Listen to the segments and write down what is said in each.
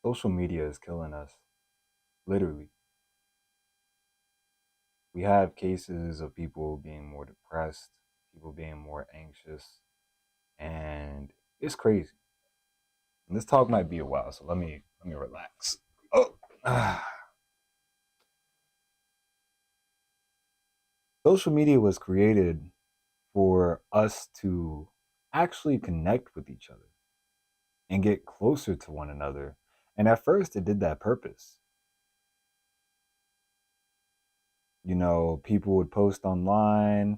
Social media is killing us, literally. We have cases of people being more depressed, people being more anxious, and it's crazy. And this talk might be a while, so let me relax. Oh, social media was created for us to actually connect with each other and get closer to one another. And at first, it did that purpose. People would post online.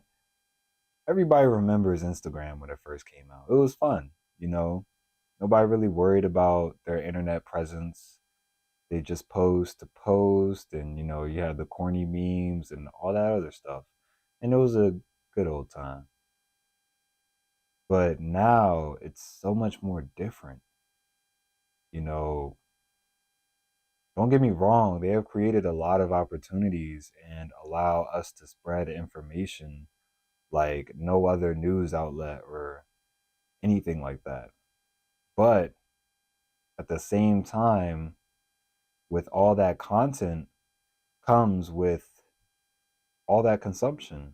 Everybody remembers Instagram when it first came out. It was fun, you know. Nobody really worried about their internet presence. They just post to post, and you had the corny memes and all that other stuff. And it was a good old time. But now it's so much more different. You know, don't get me wrong, they have created a lot of opportunities and allow us to spread information like no other news outlet or anything like that. But at the same time, with all that content comes with all that consumption.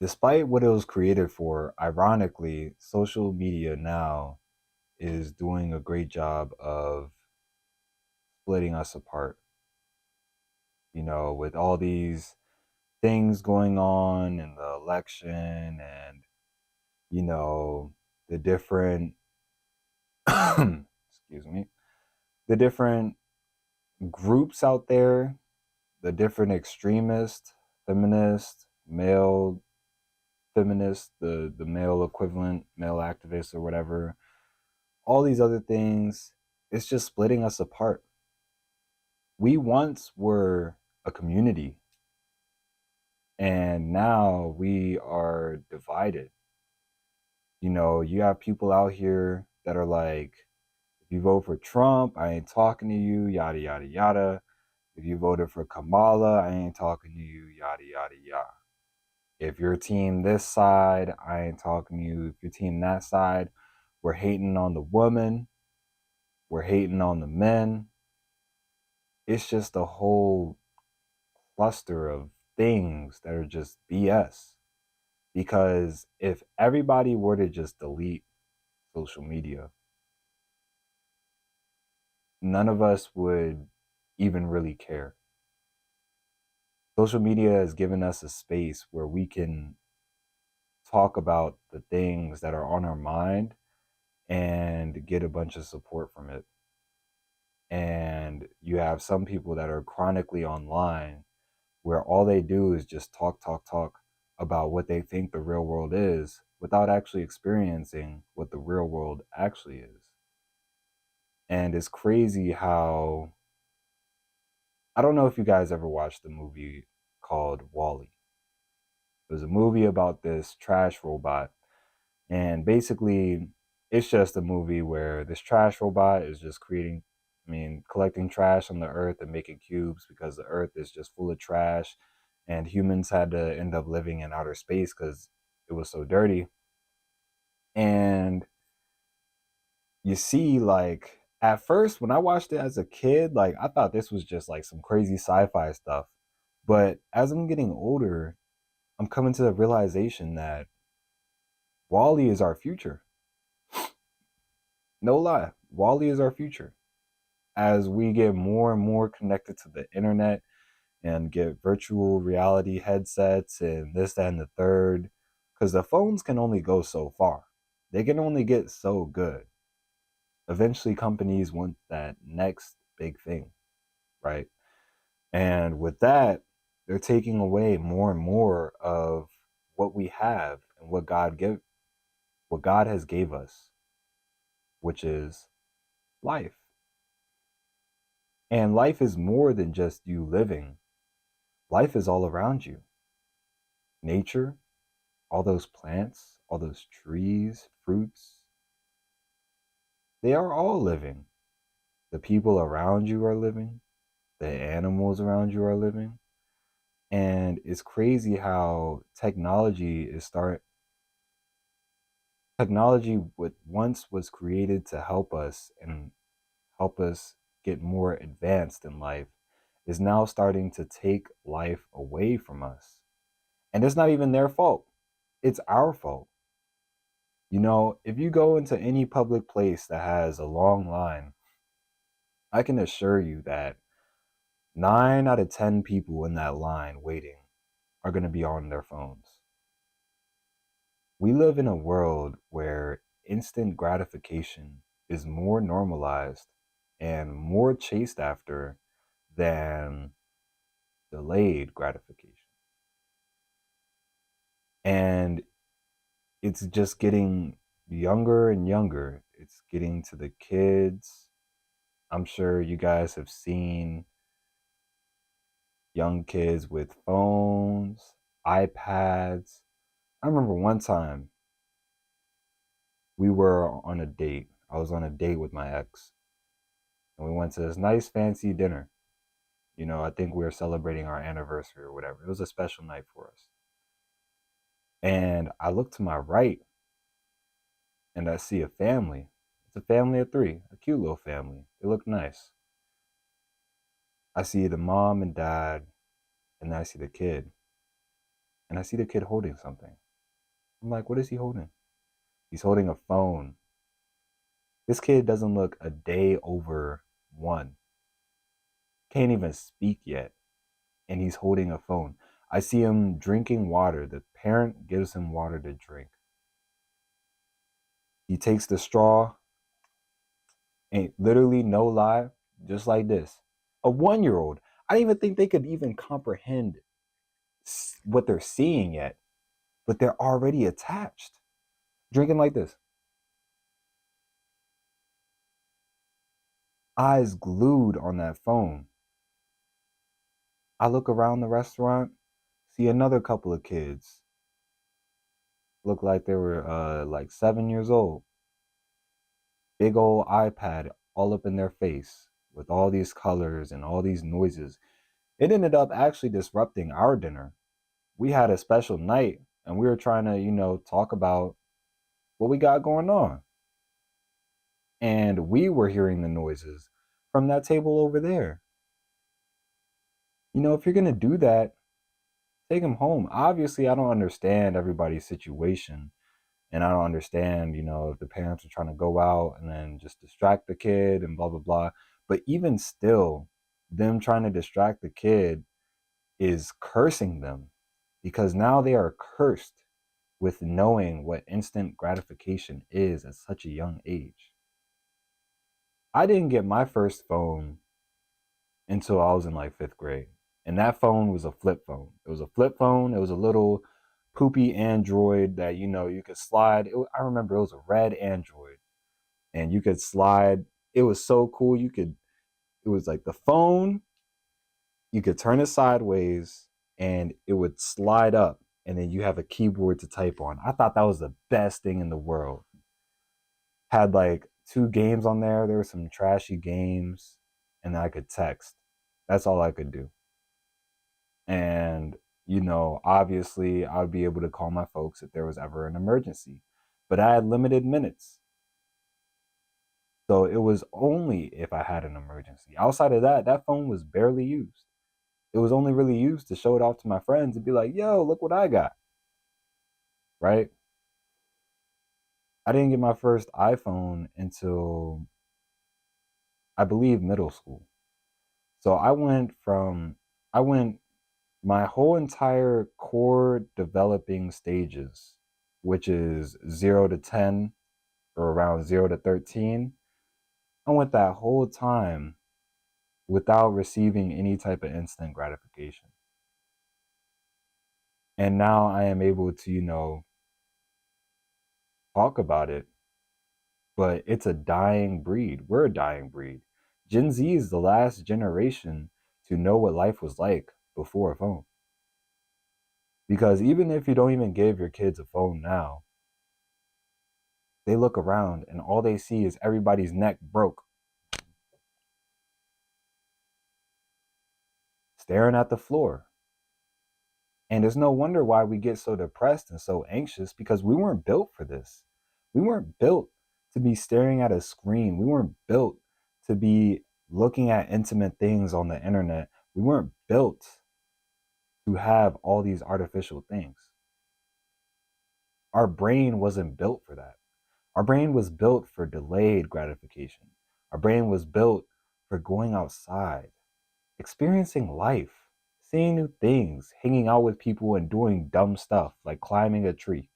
Despite what it was created for, ironically, social media now is doing a great job of splitting us apart. With all these things going on in the election and, you know, the different, excuse me, the different groups out there, the different extremists, feminists, male feminists, the male equivalent, male activists or whatever, all these other things, it's just splitting us apart. We once were a community, and now we are divided. You have people out here that are like, if you vote for Trump, I ain't talking to you, yada, yada, yada. If you voted for Kamala, I ain't talking to you, yada, yada, yada. If you're team this side, I ain't talking to you. If you're team that side, we're hating on the woman, we're hating on the men. It's just a whole cluster of things that are just BS. Because if everybody were to just delete social media, none of us would even really care. Social media has given us a space where we can talk about the things that are on our mind and get a bunch of support from it. And you have some people that are chronically online where all they do is just talk, talk, talk about what they think the real world is without actually experiencing what the real world actually is. And it's crazy how, I don't know if you guys ever watched the movie called WALL-E. It was a movie about this trash robot. And basically, it's just a movie where this trash robot is just collecting trash on the earth and making cubes because the earth is just full of trash. And humans had to end up living in outer space because it was so dirty. And you see, like, at first, when I watched it as a kid, like, I thought this was just like some crazy sci fi stuff. But as I'm getting older, I'm coming to the realization that WALL-E is our future. No lie, WALL-E is our future. As we get more and more connected to the internet and get virtual reality headsets and this, that, and the third, because the phones can only go so far. They can only get so good. Eventually, companies want that next big thing, right? And with that, they're taking away more and more of what we have and what God has gave us, which is life. And life is more than just you living. Life is all around you. Nature, all those plants, all those trees, fruits, they are all living. The people around you are living. The animals around you are living. And it's crazy how technology what once was created to help us and help us get more advanced in life is now starting to take life away from us. And it's not even their fault. It's our fault. If you go into any public place that has a long line, I can assure you that 9 out of 10 people in that line waiting are going to be on their phones. We live in a world where instant gratification is more normalized and more chased after than delayed gratification. And it's just getting younger and younger. It's getting to the kids. I'm sure you guys have seen young kids with phones, iPads. I remember one time we were on a date. I was on a date with my ex, and we went to this nice fancy dinner. I think we were celebrating our anniversary or whatever. It was a special night for us. And I look to my right and I see a family. It's a family of 3, a cute little family. They look nice. I see the mom and dad, and then I see the kid. And I see the kid holding something. I'm like, what is he holding? He's holding a phone. This kid doesn't look a day over 1. Can't even speak yet. And he's holding a phone. I see him drinking water. The parent gives him water to drink. He takes the straw, and literally, no lie, just like this. A 1-year-old. I didn't even think they could even comprehend what they're seeing yet, but they're already attached. Drinking like this. Eyes glued on that phone. I look around the restaurant, see another couple of kids. Look like they were like 7 years old. Big old iPad all up in their face with all these colors and all these noises. It ended up actually disrupting our dinner. We had a special night and we were trying to, talk about what we got going on. And we were hearing the noises from that table over there. If you're going to do that, take them home. Obviously, I don't understand everybody's situation. And I don't understand, if the parents are trying to go out and then just distract the kid and blah, blah, blah. But even still, them trying to distract the kid is cursing them because now they are cursed with knowing what instant gratification is at such a young age. I didn't get my first phone until I was in like 5th grade. And that phone was a flip phone. It was a flip phone. It was a little poopy Android that, you could slide. I remember it was a red Android and you could slide. It was so cool. It was like the phone, you could turn it sideways and it would slide up and then you have a keyboard to type on. I thought that was the best thing in the world. Had like 2 games on there. There were some trashy games and I could text. That's all I could do. And, obviously I'd be able to call my folks if there was ever an emergency. But I had limited minutes. So it was only if I had an emergency. Outside of that, that phone was barely used. It was only really used to show it off to my friends and be like, yo, look what I got. Right? I didn't get my first iPhone until, I believe, middle school. So I went my whole entire core developing stages, which is 0 to 10 or around 0 to 13. I went that whole time without receiving any type of instant gratification. And now I am able to, talk about it, but it's a dying breed. We're a dying breed. Gen Z is the last generation to know what life was like before a phone. Because even if you don't even give your kids a phone now, they look around and all they see is everybody's neck broke, staring at the floor. And there's no wonder why we get so depressed and so anxious, because we weren't built for this. We weren't built to be staring at a screen. We weren't built to be looking at intimate things on the internet. We weren't built to have all these artificial things. Our brain wasn't built for that. Our brain was built for delayed gratification. Our brain was built for going outside, experiencing life, seeing new things, hanging out with people and doing dumb stuff like climbing a tree,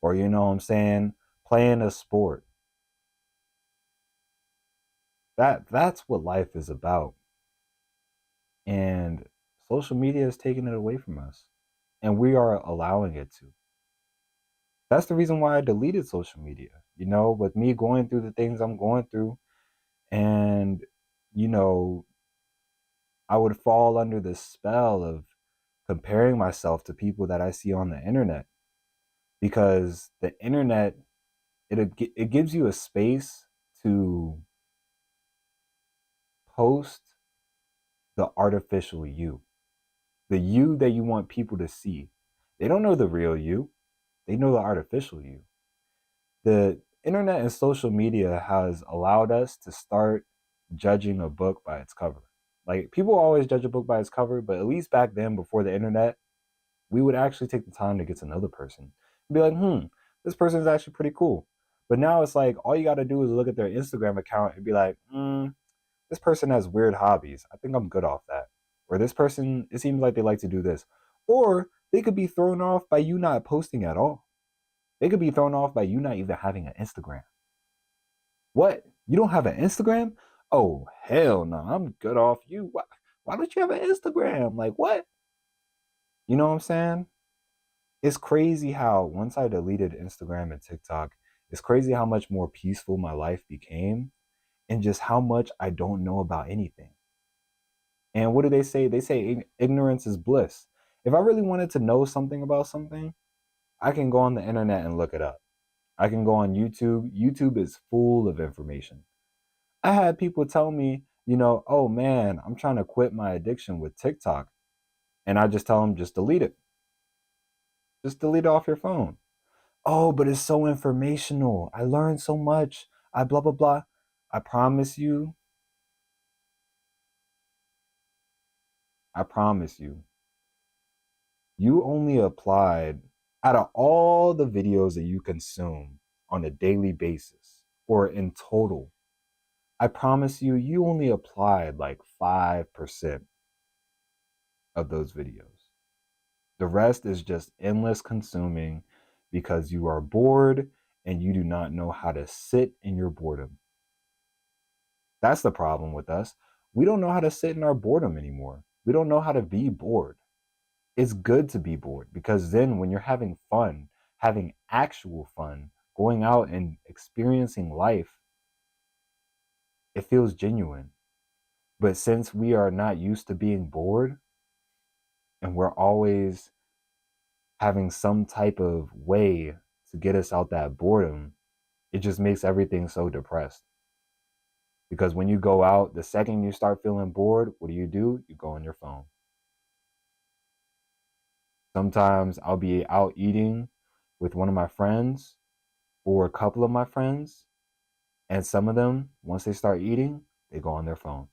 or, you know what I'm saying, playing a sport. That's what life is about. And social media is taking it away from us, and we are allowing it to. That's the reason why I deleted social media. With me going through the things I'm going through, and you know, I would fall under the spell of comparing myself to people that I see on the internet, because the internet, it gives you a space to post the artificial you, the you that you want people to see. They don't know the real you, they know the artificial you. The internet and social media has allowed us to start judging a book by its cover. Like, people always judge a book by its cover, but at least back then, before the internet, we would actually take the time to get to know the person and be like, this person is actually pretty cool. But now it's like, all you got to do is look at their Instagram account and be like, this person has weird hobbies. I think I'm good off that. Or this person, it seems like they like to do this. Or they could be thrown off by you not posting at all. They could be thrown off by you not even having an Instagram. What? You don't have an Instagram? Oh, hell no. I'm good off you. Why don't you have an Instagram? Like, what? You know what I'm saying? It's crazy how once I deleted Instagram and TikTok, it's crazy how much more peaceful my life became, and just how much I don't know about anything. And what do they say? They say ignorance is bliss. If I really wanted to know something about something, I can go on the internet and look it up. I can go on YouTube. YouTube is full of information. I had people tell me, oh man, I'm trying to quit my addiction with TikTok. And I just tell them, just delete it. Just delete it off your phone. Oh, but it's so informational. I learned so much. I blah, blah, blah. I promise you, I promise you, you only applied, out of all the videos that you consume on a daily basis or in total, I promise you, you only applied like 5% of those videos. The rest is just endless consuming because you are bored and you do not know how to sit in your boredom. That's the problem with us. We don't know how to sit in our boredom anymore. We don't know how to be bored. It's good to be bored, because then when you're having fun, having actual fun, going out and experiencing life, it feels genuine. But since we are not used to being bored, and we're always having some type of way to get us out that boredom, it just makes everything so depressed. Because when you go out, the second you start feeling bored, what do? You go on your phone. Sometimes I'll be out eating with one of my friends or a couple of my friends, and some of them, once they start eating, they go on their phone.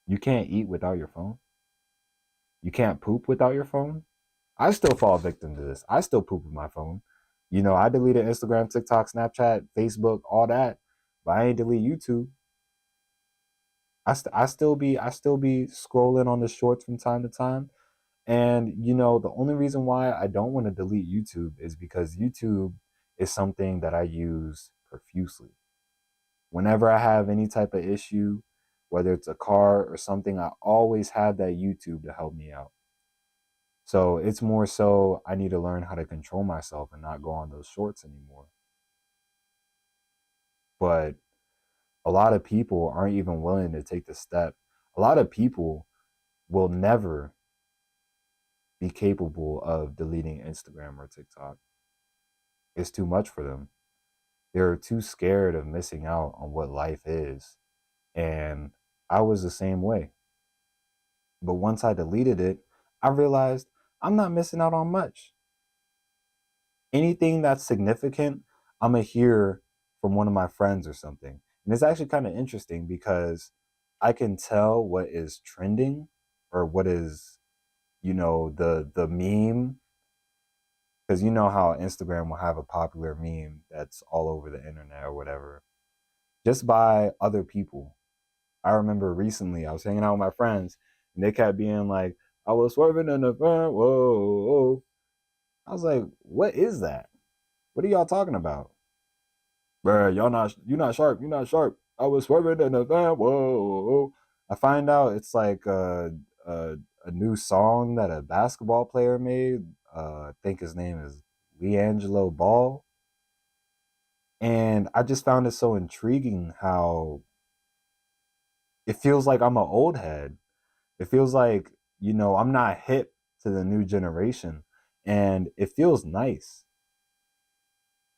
You can't eat without your phone. You can't poop without your phone. I still fall victim to this. I still poop with my phone. I deleted Instagram, TikTok, Snapchat, Facebook, all that, but I ain't delete YouTube. I still be scrolling on the shorts from time to time. And the only reason why I don't want to delete YouTube is because YouTube is something that I use profusely. Whenever I have any type of issue, whether it's a car or something, I always have that YouTube to help me out. So it's more so I need to learn how to control myself and not go on those shorts anymore. But a lot of people aren't even willing to take the step. A lot of people will never be capable of deleting Instagram or TikTok. It's too much for them. They're too scared of missing out on what life is. And I was the same way. But once I deleted it, I realized I'm not missing out on much. Anything that's significant, I'm going to hear from one of my friends or something. And it's actually kind of interesting because I can tell what is trending or what is, the meme, because you know how Instagram will have a popular meme that's all over the internet or whatever, just by other people. I remember recently I was hanging out with my friends and they kept being like, I was swerving in the front, whoa, whoa. I was like, what is that? What are y'all talking about? Bruh, you're not sharp, you're not sharp. I was swerving in the front, whoa, whoa. I find out it's like a new song that a basketball player made. I think his name is LiAngelo Ball. And I just found it so intriguing how it feels like I'm an old head. It feels like, I'm not hip to the new generation. And it feels nice.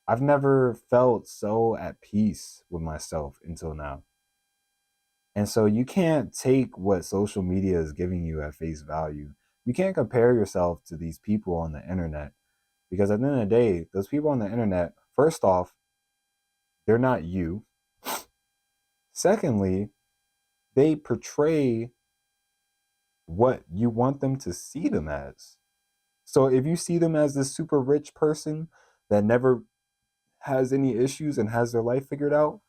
I've never felt so at peace with myself until now. And so you can't take what social media is giving you at face value. You can't compare yourself to these people on the internet because at the end of the day, those people on the internet, first off, they're not you. Secondly, they portray what you want them to see them as. So if you see them as this super rich person that never has any issues and has their life figured out,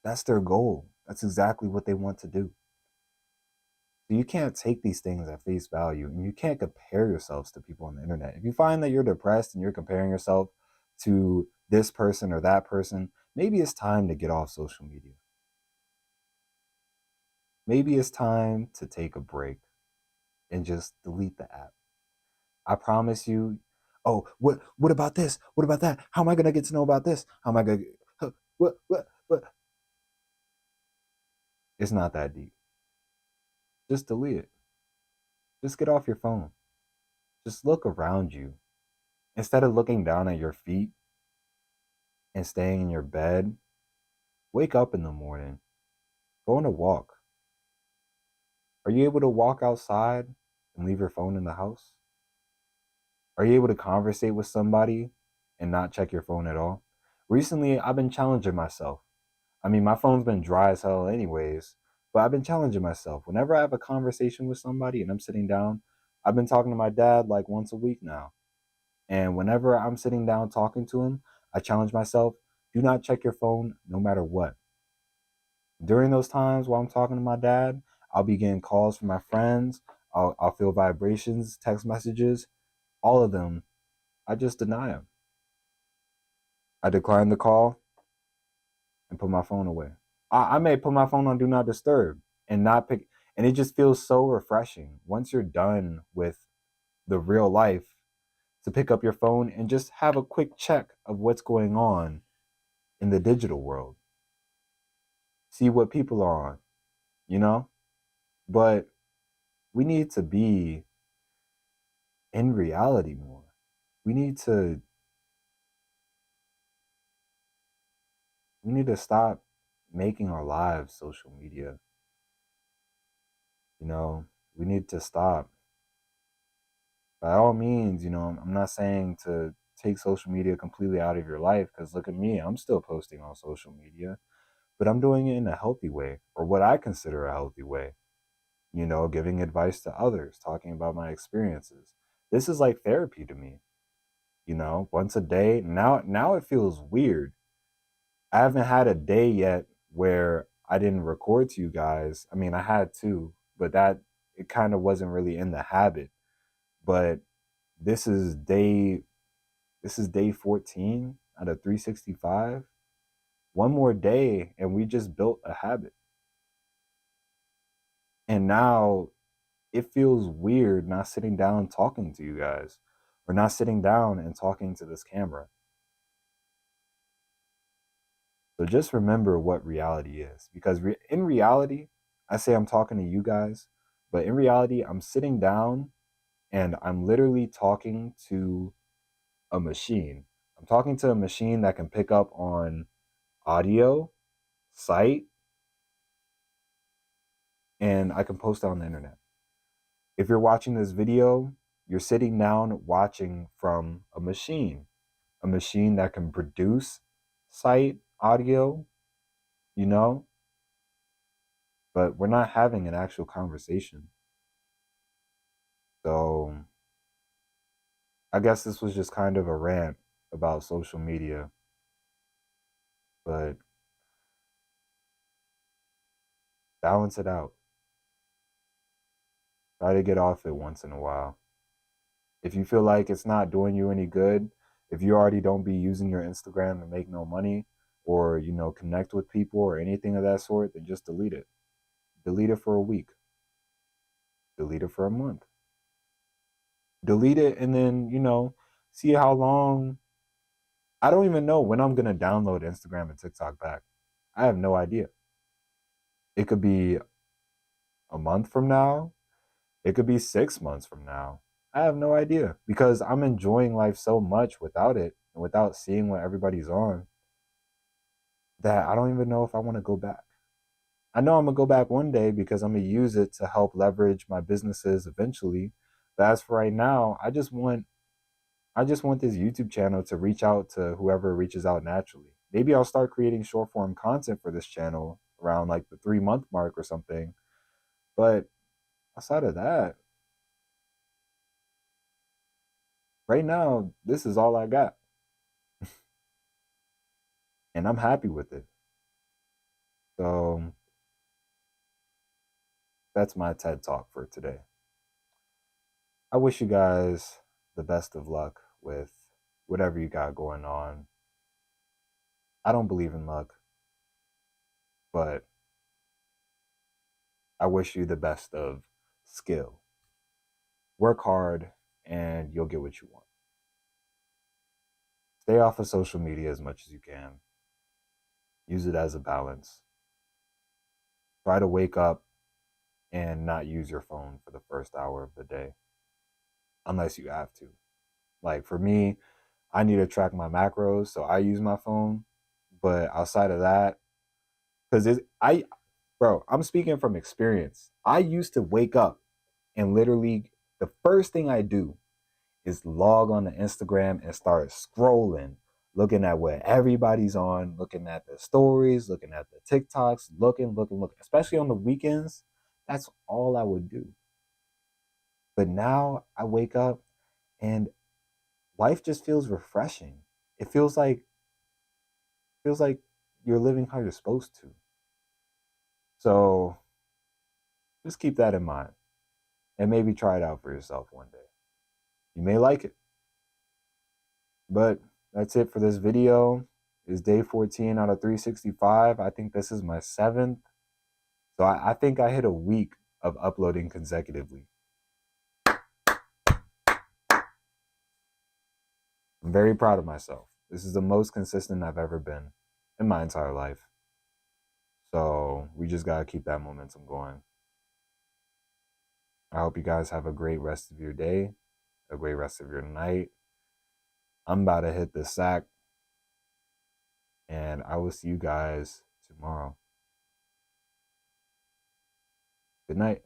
that's their goal. That's exactly what they want to do. So you can't take these things at face value and you can't compare yourselves to people on the internet. If you find that you're depressed and you're comparing yourself to this person or that person, maybe it's time to get off social media. Maybe it's time to take a break and just delete the app. I promise you. Oh, what about this? What about that? How am I gonna get to know about this? How am I gonna what? It's not that deep. Just delete it. Just get off your phone. Just look around you. Instead of looking down at your feet and staying in your bed, wake up in the morning. Go on a walk. Are you able to walk outside and leave your phone in the house? Are you able to conversate with somebody and not check your phone at all? Recently, I've been challenging myself. I mean, my phone's been dry as hell, anyways, but I've been challenging myself. Whenever I have a conversation with somebody and I'm sitting down, I've been talking to my dad like once a week now. And whenever I'm sitting down talking to him, I challenge myself, do not check your phone no matter what. During those times while I'm talking to my dad, I'll be getting calls from my friends. I'll feel vibrations, text messages, all of them. I just deny them. I decline the call and put my phone away. I may put my phone on do not disturb and not pick, and it just feels so refreshing once you're done with the real life to pick up your phone and just have a quick check of what's going on in the digital world. See what people are on, you know? But we need to be in reality more. We need to we need to stop making our lives social media. You know, we need to stop. By all means, I'm not saying to take social media completely out of your life because look at me, I'm still posting on social media, but I'm doing it in a healthy way or what I consider a healthy way. Giving advice to others, talking about my experiences. This is like therapy to me, once a day. Now it feels weird. I haven't had a day yet where I didn't record to you guys. I mean, I had to, but that it kind of wasn't really in the habit. But this is day this is day 14 out of 365. One more day and we just built a habit. And now it feels weird not sitting down talking to you guys or not sitting down and talking to this camera. So just remember what reality is because in reality, I say I'm talking to you guys, but in reality, I'm sitting down and I'm literally talking to a machine. I'm talking to a machine that can pick up on audio, sight, and I can post it on the internet. If you're watching this video, you're sitting down watching from a machine that can produce sight, audio, you know, but we're not having an actual conversation. So I guess this was just kind of a rant about social media, but balance it out. Try to get off it once in a while. If you feel like it's not doing you any good, if you already don't be using your Instagram to make no money or, connect with people or anything of that sort, then just delete it. Delete it for a week. Delete it for a month. Delete it and then, see how long. I don't even know when I'm going to download Instagram and TikTok back. I have no idea. It could be a month from now. It could be 6 months from now. I have no idea because I'm enjoying life so much without it and without seeing what everybody's on that I don't even know if I want to go back. I know I'm going to go back one day because I'm going to use it to help leverage my businesses eventually. But as for right now, I just want this YouTube channel to reach out to whoever reaches out naturally. Maybe I'll start creating short form content for this channel around like the 3 month mark or something. But outside of that, right now, this is all I got. And I'm happy with it. So that's my TED Talk for today. I wish you guys the best of luck with whatever you got going on. I don't believe in luck, but I wish you the best of skill. Work hard and you'll get what you want. Stay off of social media as much as you can. Use it as a balance. Try to wake up and not use your phone for the first hour of the day, unless you have to. Like for me, I need to track my macros, so I use my phone. But outside of that, because I'm speaking from experience. I used to wake up and literally the first thing I do is log on to Instagram and start scrolling, looking at what everybody's on, looking at the stories, looking at the TikToks, looking, especially on the weekends. That's all I would do. But now I wake up and life just feels refreshing. It feels like you're living how you're supposed to. So just keep that in mind and maybe try it out for yourself one day. You may like it. But that's it for this video. It's day 14 out of 365. I think this is my 7th. So I think I hit a week of uploading consecutively. I'm very proud of myself. This is the most consistent I've ever been in my entire life. So we just got to keep that momentum going. I hope you guys have a great rest of your day, a great rest of your night. I'm about to hit the sack, and I will see you guys tomorrow. Good night.